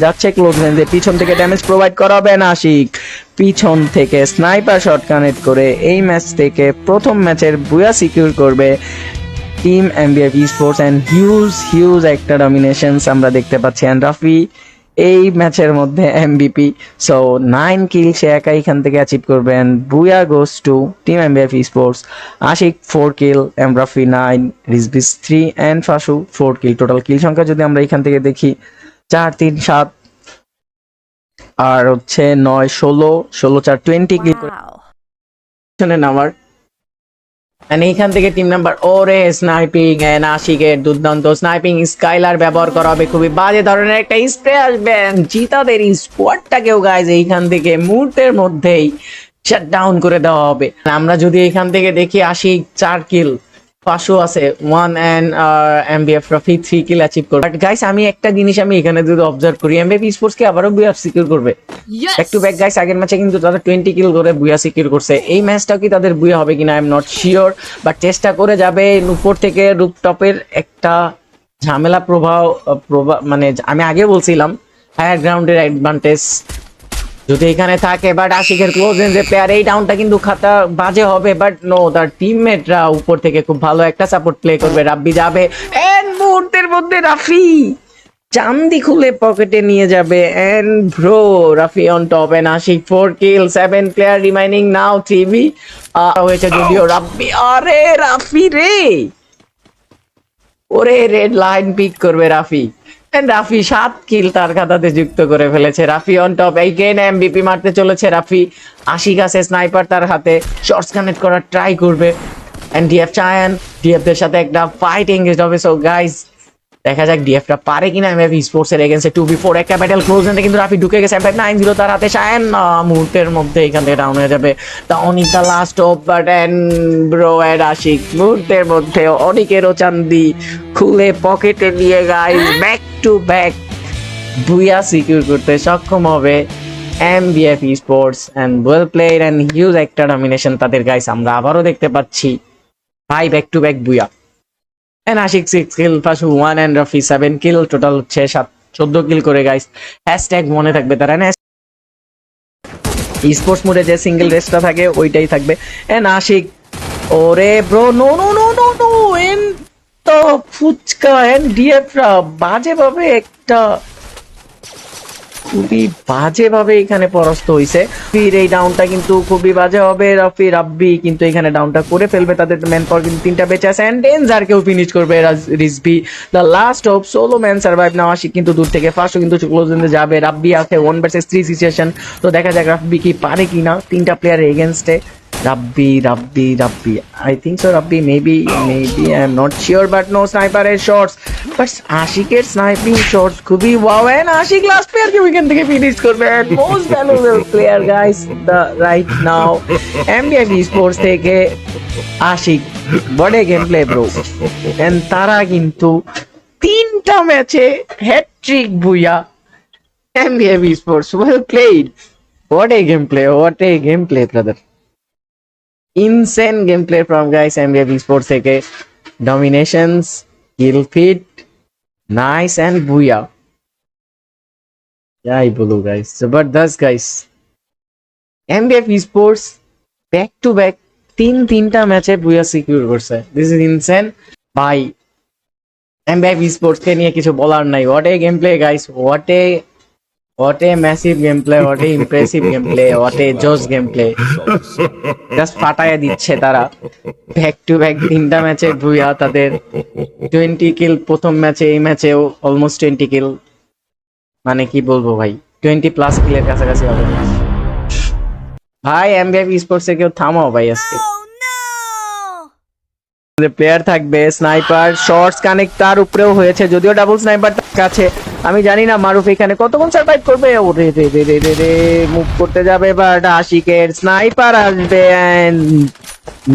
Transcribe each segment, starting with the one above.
যাচ্ছে ক্লোজ রেঞ্জে, পিছন থেকে ড্যামেজ প্রোভাইড করাবে না আশিক, পিছন থেকে স্নাইপার শট কানেক্ট করে এই ম্যাচ থেকে প্রথম ম্যাচের বুয়া সিকিউর করবে team MBF sports and huge একটা ডমিনেশনস আমরা দেখতে পাচ্ছি। এন্ড রাফি এই ম্যাচের মধ্যে এমবিপি, সো 9 কিল সে একা এখান থেকে অ্যাচিভ করবে and booyah goes to team MBF sports. Ashik 4 kill, M Rafi 9, রিজবিস 3 and Fasu 4 kill. Total kill সংখ্যা যদি আমরা এখান থেকে দেখি 4 3 7 আর হচ্ছে 9 16 16 4 20 কিল করে নাম্বার। এন্ড এইখান থেকে টিম নাম্বার ওরে স্নাইপিং এন্ড আশিকের দুর্দান্ত স্নাইপিং স্কাইলার ব্যবহার করা হবে, খুবই বাজে ধরনের একটা স্প্রে আসবে জিতাদের স্কোয়াডটাকেও গাইজ এইখান থেকে মুহূর্তের মধ্যেই শাট ডাউন করে দেওয়া হবে। আমরা যদি এখান থেকে দেখি আশিক 4 কিল, পাঁচশো আছে 1 and MBF Rafi 3 kill achieve করবে। বাট গাইস আমি একটা জিনিস আমি এখানে যদি অবজার্ভ করি, এমবিএফ স্পোর্টস কে আবারও বুয়া সিকিউর করবে ব্যাক টু ব্যাক গাইস। আগের ম্যাচে কিন্তু তারা 20 কিল করে বুয়া সিকিউর করছে, এই ম্যাচটাও কি তাদের বুয়া হবে কিনা I am not sure, but চেষ্টা করে যাবে। উপর থেকে রুফটপের একটা ঝামেলা প্রভাব মানে আমি আগে বলছিলাম হায়ার গ্রাউন্ডের অ্যাডভান্টেজ যদি এখানে থাকে, বাট আশিকের ক্লোজ রেঞ্জে প্লেয়ার এই ডাউনটা কিন্তু খাতা বাজে হবে, বাট নো তার টিমমেটরা উপর থেকে খুব ভালো একটা সাপোর্ট প্লে করবে। রাব্বি যাবে এন্ড মুহূর্তের মধ্যে রাফি চান্দি খুলে পকেটে নিয়ে যাবে and bro Rafi on top and Ashiq 4 kill, 7 player remaining now 3v হয়েছে যদিও রাব্বি, আরে রাফি রে ওরে রেড লাইন পিক করবে রাফি এন্ড রাফি 7 কিল তার খাতাতে যুক্ত করে ফেলেছে। Rafi on top, eigen MBP মারতে চলেছে রাফি। আশিক আছে স্নাইপার তার হাতে, শর্টস কানেক্ট করার ট্রাই করবে এন্ড ডিএফ চায়ান ডিএফদের সাথে একটা ফাইট এঙ্গেজ হবে। সো গাইস দেখা যাক ডিএফটা পারে কিনা এমবিএফ স্পোর্টস এর এগেইনস্টে 2v4 একটা ব্যাটল ক্লোজ এন্ডে কিন্তু রাফি ঢুকে গেছে M590 তার হাতে। শায়ান মুহূর্তের মধ্যে এখান থেকে ডাউন হয়ে যাবে। The Anik the last of but and bro and Ashik মুহূর্তের মধ্যে অনিকেরও চান্দি খুলে পকেটে নিয়ে guys back to back booyah secure করতে সক্ষম হবে MBF sports and well played and huge একটা ডমিনেশন তাদের গাইস আমরা আবারও দেখতে পাচ্ছি ভাই back to back booyah. And Ashik 6 kill, Fasu 1 and Rafi 7 kill, total হচ্ছে 14 কিল করে গাইস। হ্যাশট্যাগ মনে থাকবে তারা না স্পোর্টস মোডে যে সিঙ্গেল রেসটা থাকে ওইটাই থাকবে। এন্ড আশিক ওরে bro no no no no no and তো ফুচকা এন্ড ডিএফরা বাজেভাবে একটা খুবই বাজেভাবে এখানে পরাস্ত হইছে। ফির এই ডাউনটা কিন্তু খুবই বাজে হবে। রাব্বি কিন্তু এখানে ডাউনটা করে ফেলবে, তাদের ম্যান পাওয়ার কিন্তু 3টা বেঁচে আছে এন্ড ডেঞ্জারকেও ফিনিশ করবে Rizvi. The last of solo man survive now. Ashik কিন্তু দূর থেকে ফার্স্ট কিন্তু ক্লোজ রেঞ্জে যাবে। রাব্বি আছে 1 ভার্সেস 3 সিচুয়েশন, তো দেখা যাক রাব্বি কি পারে কিনা 3টা প্লেয়ারের এগেইনস্টে। রাব্বি I think so Rabbi maybe I am not sure, but no sniper এর শটস, বাট আশিকের স্নাইপিং শটস খুবই wow and Ashiq last player কে উইকেন্ড থেকে ফিনিশ করবে। Most valuable player guys the right now MBF sports থেকে আশিক বড় game play bro and তারা কিন্তু 3টা ম্যাচে হ্যাটট্রিক বুয়া। MBF sports well played, what a gameplay brother, insane gameplay from guys MBF Esports থেকে dominations, kill feed, nice and booyah যাই বলো guys, জবরদস্ত guys। MBF Esports back to back তিনটা ম্যাচে বুয়া সিকিউর করছে, this is insane ভাই। MBF Esports কে নিয়ে কিছু বলার নাই, what a gameplay guys, what a massive gameplay, what a impressive gameplay, what a joss gameplay, just ফাটায় দিচ্ছে তারা। ব্যাক টু ব্যাক 3টা ম্যাচে বুয়া তাদের 20 কিল প্রথম ম্যাচে, এই ম্যাচেও অলমোস্ট 20 কিল, মানে কি বলবো ভাই 20 প্লাস কিলের কাছাকাছি হবে ভাই। এমবিএফ স্পোর্টস এ কেউ থামাও ভাই, আজকে প্লেয়ার থাকবে স্নাইপার শর্টস কানেক্ট তার উপরেও হয়েছে, যদিও ডাবল স্নাইপার তার কাছে। আমি জানি না মারুফ এখানে কতক্ষণ সার্ভাইভ করবে। ওরে রে রে রে রে রে মুভ করতে যাবে, বাট আশিকের স্নাইপার আসবে এন্ড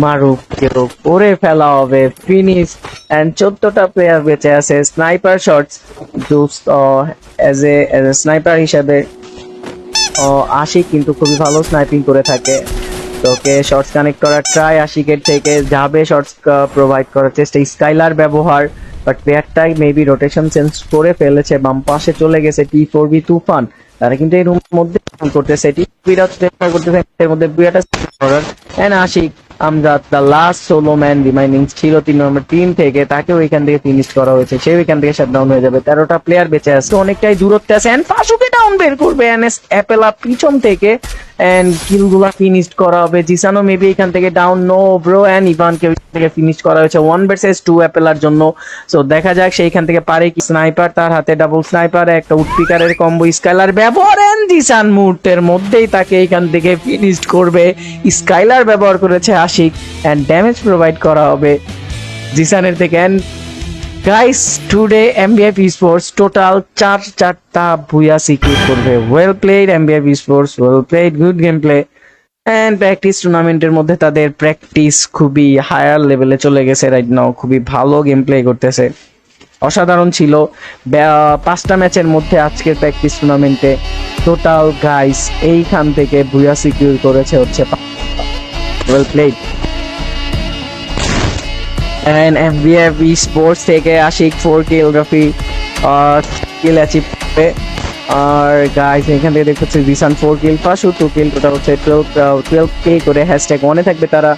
মারুফকেও করে ফেলা হবে, ফিনিশ এন্ড 14টা প্লেয়ার বেঁচে আছে। Sniper shots as a sniper হিসেবে আশিক কিন্তু খুবই ভালো স্নাইপিং করে থাকে। তোকে শর্টস কানেক্ট করার ট্রাই আশিকের থেকে যাবে, শর্টস প্রোভাইড করার চেষ্টা, স্কাইলার ব্যবহার বাট প্লেয়ারটাই মেবি রোটেশন চেঞ্জ করে ফেলেছে, বাম পাশে চলে গেছে T4B তুফান। তারা কিন্তু এই রুমের মধ্যে করতেছে, T4B-রা চেষ্টা করতেছে এর মধ্যে বুয়াটা করার। And Ashiq Amjad the last solo man remaining ছিল 3 নম্বর টিম থেকে, তাকেও এখান থেকে ফিনিশ করা হয়েছে, সেও এখান থেকে শাটডাউন হয়ে যাবে। 13টা প্লেয়ার বেঁচে আছে, অনেকটাই দূরত্বে আছে। এন্ড ফাসুকে ডাউন বের করবে এনএস অ্যাপেলা পিছন থেকে, এন্ড কিলগুলা ফিনিশ করা হবে। জিসানো মেবি এখান থেকে ডাউন, নো ব্রো, এন্ড ইভানকে থেকে ফিনিশ করা হয়েছে 1 ভার্সেস 2 অ্যাপেলার জন্য। সো দেখা যাক সেইখান থেকে পারে কি। স্নাইপার, তার হাতে ডাবল স্নাইপার, একটা উডপিকারের কম্বো স্কাইলার ব্যবহার, এন্ড জিসান মুহূর্তের মধ্যেই তাকে এখান থেকে ফিনিশ করবে। স্কাইলার ব্যবহার করেছে আশিক, এন্ড ড্যামেজ প্রোভাইড করা হবে জিসানের থেকে। And guys, today MBF sports total 4টা ভুয়া সিকিউর করবে। Well played MBF sports, well played, good game play. And practice টুর্নামেন্টের মধ্যে তাদের প্র্যাকটিস খুবই হায়ার লেভেলে চলে গেছে রাইট নাও, খুবই ভালো গেম প্লে করতেছে, অসাধারণ ছিল 5টা ম্যাচের মধ্যে আজকের প্র্যাকটিস টুর্নামেন্টে। টোটাল গাইস এইখান থেকে ভুয়া সিকিউর করেছে হচ্ছে well played. And MBF sports থেকে Ashiq 4 kill, Rafi kill achieve করবে। আর গাইস এখান থেকে দেখতে জিসান 4 কিল, ফাসু 2 কিল, টোটাল হচ্ছে 12 কিল করে হ্যাশট্যাগ 1-এ থাকবে তারা।